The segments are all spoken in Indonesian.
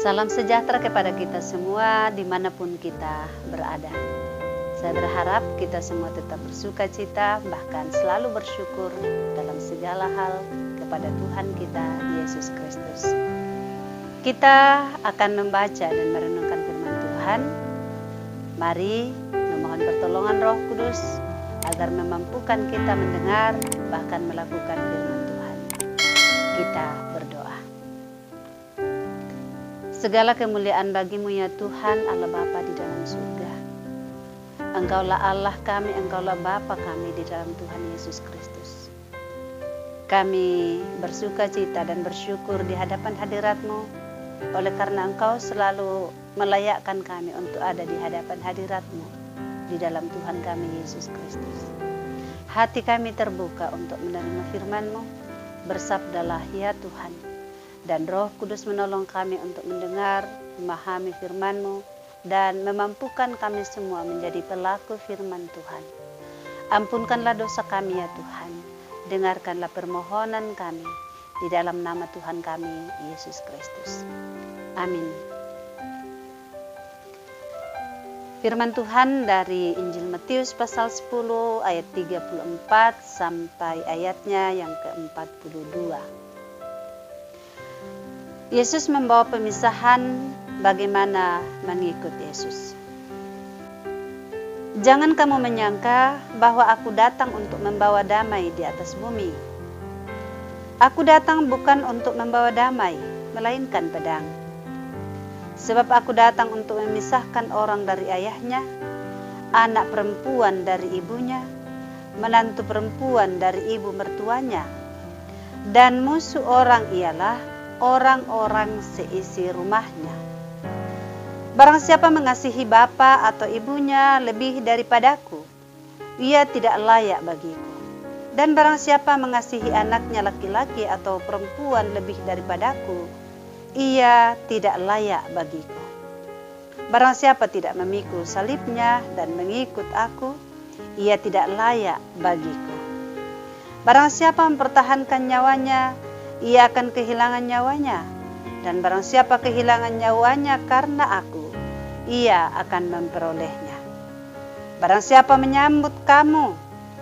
Salam sejahtera kepada kita semua dimanapun kita berada. Saya berharap kita semua tetap bersuka cita, bahkan selalu bersyukur dalam segala hal kepada Tuhan kita, Yesus Kristus. Kita akan membaca dan merenungkan firman Tuhan. Mari memohon pertolongan Roh Kudus agar memampukan kita mendengar, bahkan melakukan firman Tuhan. Kita berdoa. Segala kemuliaan bagimu ya Tuhan, Allah Bapa di dalam surga. Engkaulah Allah kami, Engkaulah Bapa kami di dalam Tuhan Yesus Kristus. Kami bersuka cita dan bersyukur di hadapan hadirat-Mu, oleh karena Engkau selalu melayakkan kami untuk ada di hadapan hadirat-Mu, di dalam Tuhan kami Yesus Kristus. Hati kami terbuka untuk menerima firman-Mu, bersabdalah ya Tuhan, dan Roh Kudus menolong kami untuk mendengar, memahami firman-Mu, dan memampukan kami semua menjadi pelaku firman Tuhan. Ampunkanlah dosa kami ya Tuhan, dengarkanlah permohonan kami, di dalam nama Tuhan kami, Yesus Kristus. Amin. Firman Tuhan dari Injil Matius pasal 10 ayat 34 sampai ayatnya yang ke-42. Yesus membawa pemisahan bagaimana mengikut Yesus. Jangan kamu menyangka bahwa aku datang untuk membawa damai di atas bumi. Aku datang bukan untuk membawa damai, melainkan pedang. Sebab aku datang untuk memisahkan orang dari ayahnya, anak perempuan dari ibunya, menantu perempuan dari ibu mertuanya, dan musuh orang ialah orang-orang seisi rumahnya. Barang siapa mengasihi bapa atau ibunya lebih daripadaku, ia tidak layak bagiku. Dan barang siapa mengasihi anaknya laki-laki atau perempuan lebih daripadaku, ia tidak layak bagiku. Barang siapa tidak memikul salibnya dan mengikut aku, ia tidak layak bagiku. Barang siapa mempertahankan nyawanya, ia akan kehilangan nyawanya. Dan barang siapa kehilangan nyawanya karena aku, ia akan memperolehnya. Barang siapa menyambut kamu,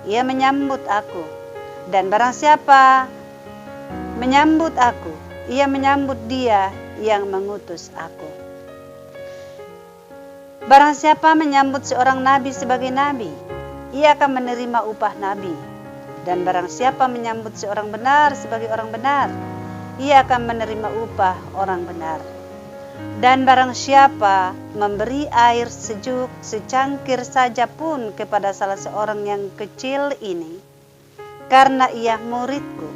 ia menyambut aku. Dan barang siapa menyambut aku, ia menyambut dia yang mengutus aku. Barang siapa menyambut seorang nabi sebagai nabi, ia akan menerima upah nabi. Dan barang siapa menyambut seorang benar sebagai orang benar, ia akan menerima upah orang benar. Dan barang siapa memberi air sejuk secangkir saja pun kepada salah seorang yang kecil ini, karena ia muridku,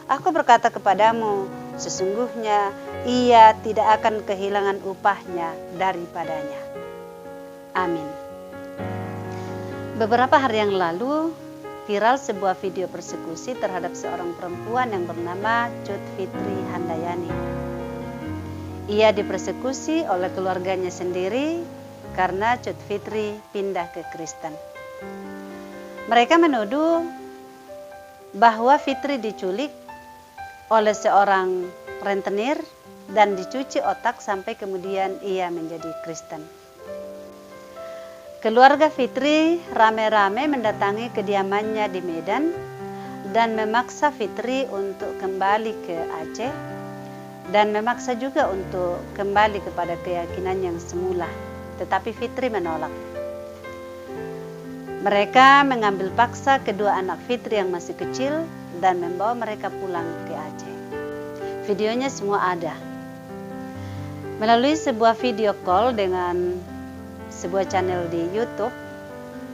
aku berkata kepadamu, sesungguhnya ia tidak akan kehilangan upahnya daripadanya. Amin. Beberapa hari yang lalu, viral sebuah video persekusi terhadap seorang perempuan yang bernama Cut Fitri Handayani. Ia dipersekusi oleh keluarganya sendiri karena Cut Fitri pindah ke Kristen. Mereka menuduh bahwa Fitri diculik oleh seorang rentenir dan dicuci otak sampai kemudian ia menjadi Kristen. Keluarga Fitri rame-rame mendatangi kediamannya di Medan dan memaksa Fitri untuk kembali ke Aceh dan memaksa juga untuk kembali kepada keyakinan yang semula. Tetapi Fitri menolak. Mereka mengambil paksa kedua anak Fitri yang masih kecil dan membawa mereka pulang ke Aceh. Videonya semua ada. Melalui sebuah video call dengan sebuah channel di YouTube,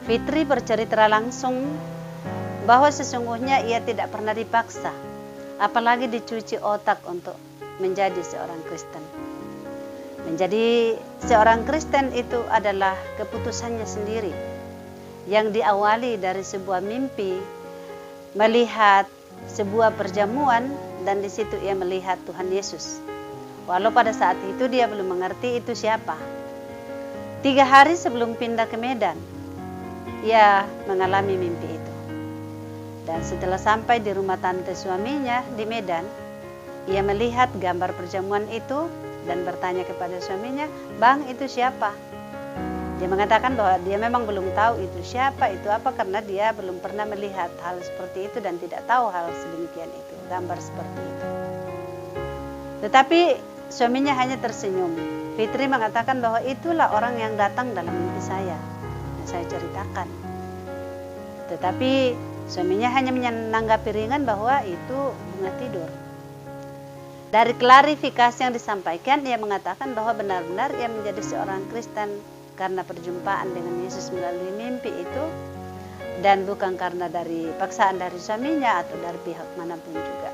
Fitri bercerita langsung bahwa sesungguhnya ia tidak pernah dipaksa, apalagi dicuci otak untuk menjadi seorang Kristen. Menjadi seorang Kristen itu adalah keputusannya sendiri, yang diawali dari sebuah mimpi, melihat sebuah perjamuan, dan di situ ia melihat Tuhan Yesus. Walau pada saat itu dia belum mengerti itu siapa. 3 hari sebelum pindah ke Medan, ia mengalami mimpi itu. Dan setelah sampai di rumah tante suaminya di Medan, ia melihat gambar perjamuan itu dan bertanya kepada suaminya, "Bang, itu siapa?" Dia mengatakan bahwa dia memang belum tahu itu siapa, itu apa, karena dia belum pernah melihat hal seperti itu dan tidak tahu hal sedemikian itu, gambar seperti itu. Tetapi suaminya hanya tersenyum. Fitri mengatakan bahwa itulah orang yang datang dalam mimpi saya, yang saya ceritakan. Tetapi suaminya hanya menanggapi ringan bahwa itu bunga tidur. Dari klarifikasi yang disampaikan, ia mengatakan bahwa benar-benar ia menjadi seorang Kristen karena perjumpaan dengan Yesus melalui mimpi itu, dan bukan karena dari paksaan dari suaminya atau dari pihak manapun juga.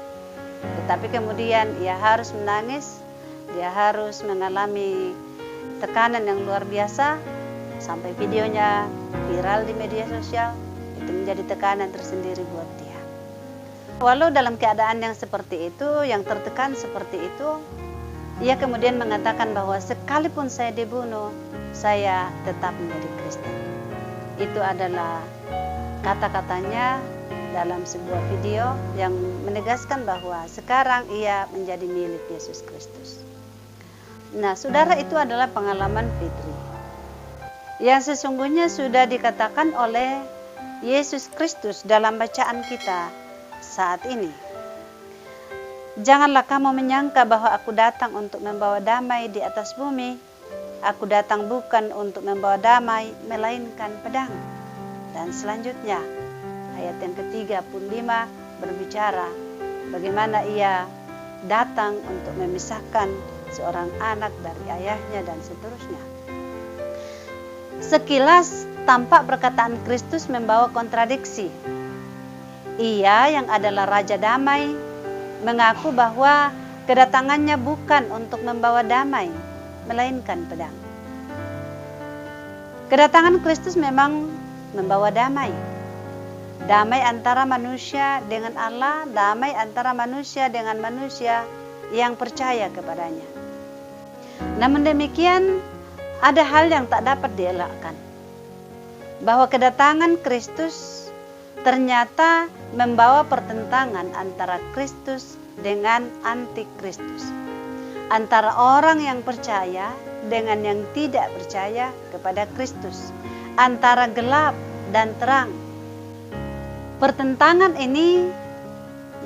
Tetapi kemudian ia harus menangis, dia harus mengalami tekanan yang luar biasa, sampai videonya viral di media sosial. Itu menjadi tekanan tersendiri buat dia. Walau dalam keadaan yang seperti itu, yang tertekan seperti itu, ia kemudian mengatakan bahwa sekalipun saya dibunuh, saya tetap menjadi Kristen. Itu adalah kata-katanya dalam sebuah video yang menegaskan bahwa sekarang ia menjadi milik Yesus Kristus. Nah, saudara, itu adalah pengalaman Fitri yang sesungguhnya sudah dikatakan oleh Yesus Kristus dalam bacaan kita saat ini. Janganlah kamu menyangka bahwa aku datang untuk membawa damai di atas bumi. Aku datang bukan untuk membawa damai, melainkan pedang. Dan selanjutnya, ayat yang ke-35 berbicara bagaimana ia datang untuk memisahkan seorang anak dari ayahnya dan seterusnya. Sekilas tampak perkataan Kristus membawa kontradiksi. Ia yang adalah Raja Damai mengaku bahwa kedatangannya bukan untuk membawa damai, melainkan pedang. Kedatangan Kristus memang membawa damai. Damai antara manusia dengan Allah, damai antara manusia dengan manusia yang percaya kepadanya. Namun demikian, ada hal yang tak dapat dielakkan. Bahwa kedatangan Kristus ternyata membawa pertentangan antara Kristus dengan antikristus, antara orang yang percaya dengan yang tidak percaya kepada Kristus, antara gelap dan terang. Pertentangan ini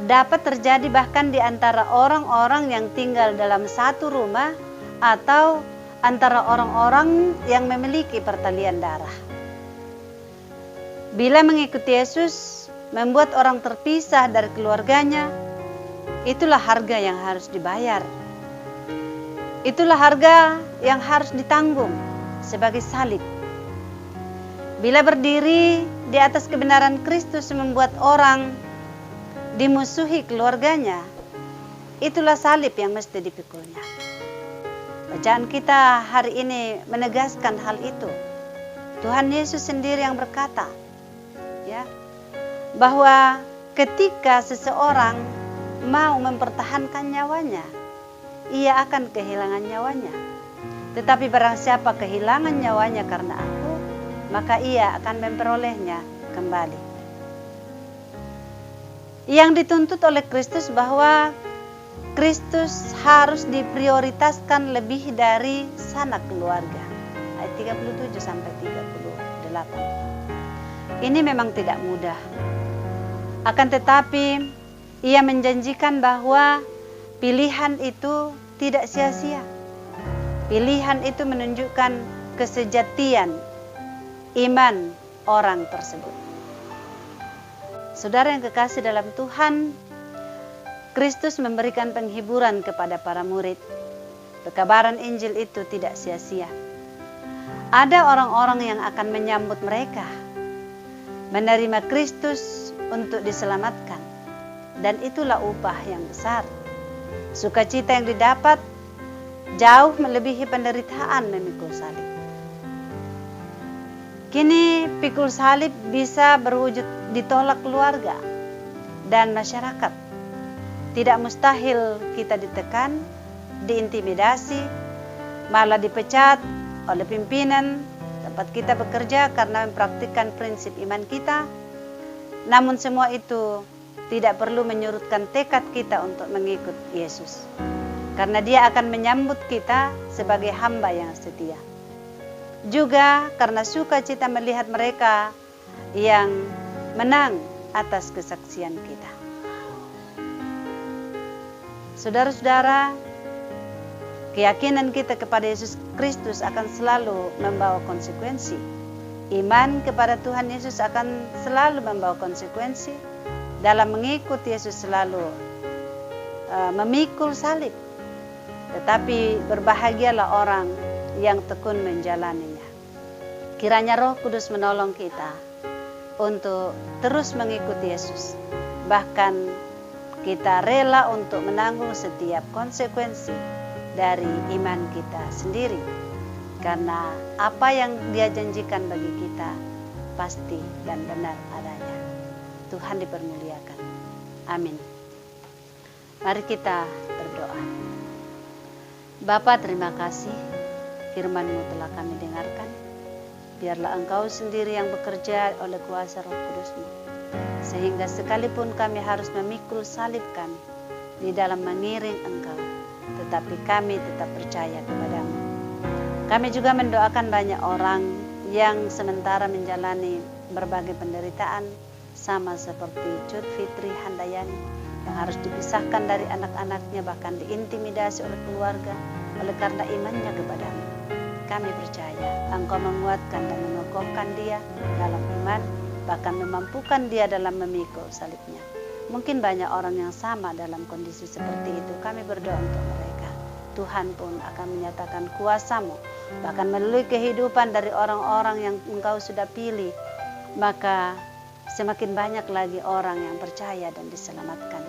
dapat terjadi bahkan di antara orang-orang yang tinggal dalam satu rumah atau antara orang-orang yang memiliki pertalian darah. Bila mengikuti Yesus membuat orang terpisah dari keluarganya, itulah harga yang harus dibayar. Itulah harga yang harus ditanggung sebagai salib. Bila berdiri di atas kebenaran Kristus membuat orang dimusuhi keluarganya, itulah salib yang mesti dipikulnya. Bacaan kita hari ini menegaskan hal itu. Tuhan Yesus sendiri yang berkata, bahwa ketika seseorang mau mempertahankan nyawanya, ia akan kehilangan nyawanya. Tetapi barang siapa kehilangan nyawanya karena aku, maka ia akan memperolehnya kembali. Yang dituntut oleh Kristus bahwa Kristus harus diprioritaskan lebih dari sanak keluarga. Ayat 37 sampai 38. Ini memang tidak mudah. Akan tetapi ia menjanjikan bahwa pilihan itu tidak sia-sia. Pilihan itu menunjukkan kesejatian iman orang tersebut. Saudara yang kekasih dalam Tuhan, Kristus memberikan penghiburan kepada para murid. Pekabaran Injil itu tidak sia-sia. Ada orang-orang yang akan menyambut mereka, menerima Kristus untuk diselamatkan. Dan itulah upah yang besar. Sukacita yang didapat jauh melebihi penderitaan memikul salib. Kini pikul salib bisa berwujud ditolak keluarga dan masyarakat. Tidak mustahil kita ditekan, diintimidasi, malah dipecat oleh pimpinan tempat kita bekerja karena mempraktikkan prinsip iman kita. Namun semua itu tidak perlu menyurutkan tekad kita untuk mengikut Yesus. karena Dia akan menyambut kita sebagai hamba yang setia. Juga karena sukacita melihat mereka yang menang atas kesaksian kita. Saudara-saudara, keyakinan kita kepada Yesus Kristus akan selalu membawa konsekuensi. Iman kepada Tuhan Yesus akan selalu membawa konsekuensi. Dalam mengikuti Yesus selalu memikul salib. Tetapi berbahagialah orang yang tekun menjalaninya. Kiranya Roh Kudus menolong kita untuk terus mengikuti Yesus. Bahkan kita rela untuk menanggung setiap konsekuensi dari iman kita sendiri. Karena apa yang Dia janjikan bagi kita pasti dan benar adanya. Tuhan dipermuliakan. Amin. Mari kita berdoa. Bapa, terima kasih firman-Mu telah kami dengarkan. Biarlah Engkau sendiri yang bekerja oleh kuasa Roh Kudus-Mu. Sehingga sekalipun kami harus memikul salib kami di dalam mengiring Engkau, tetapi kami tetap percaya kepadamu. Kami juga mendoakan banyak orang yang sementara menjalani berbagai penderitaan, sama seperti Cut Fitri Handayani yang harus dipisahkan dari anak-anaknya, bahkan diintimidasi oleh keluarga oleh karena imannya kepadamu. Kami percaya Engkau menguatkan dan mengokohkan dia dalam iman, bahkan memampukan dia dalam memikul salibnya. Mungkin banyak orang yang sama dalam kondisi seperti itu. Kami berdoa untuk mereka. Tuhan pun akan menyatakan kuasa-Mu, bahkan melalui kehidupan dari orang-orang yang Engkau sudah pilih. Maka semakin banyak lagi orang yang percaya dan diselamatkan.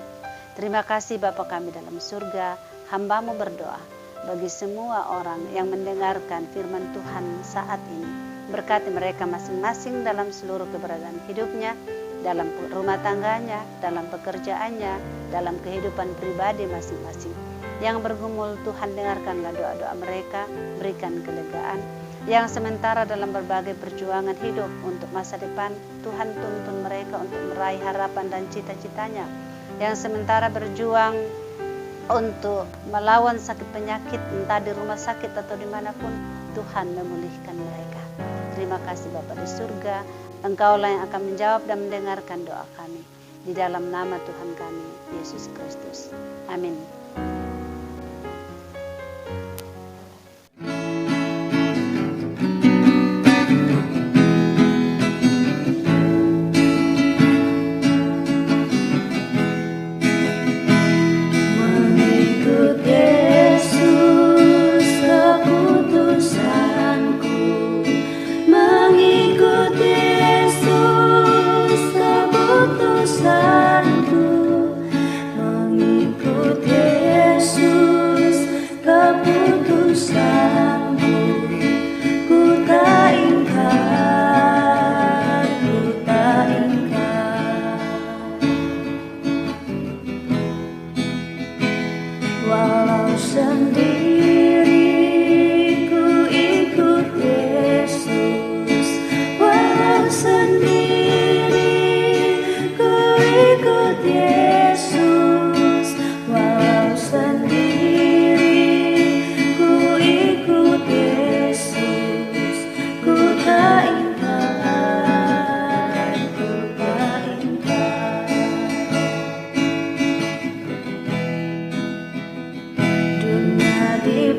Terima kasih Bapa kami dalam surga. Hamba-Mu berdoa bagi semua orang yang mendengarkan firman Tuhan saat ini. Berkati mereka masing-masing dalam seluruh keberadaan hidupnya, dalam rumah tangganya, dalam pekerjaannya, dalam kehidupan pribadi masing-masing. Yang bergumul, Tuhan dengarkanlah doa-doa mereka, berikan kelegaan. Yang sementara dalam berbagai perjuangan hidup untuk masa depan, Tuhan tuntun mereka untuk meraih harapan dan cita-citanya. Yang sementara berjuang untuk melawan sakit penyakit, entah di rumah sakit atau dimanapun, Tuhan memulihkan mereka. Terima kasih Bapa di surga, Engkaulah yang akan menjawab dan mendengarkan doa kami. Di dalam nama Tuhan kami, Yesus Kristus. Amin. Dunia di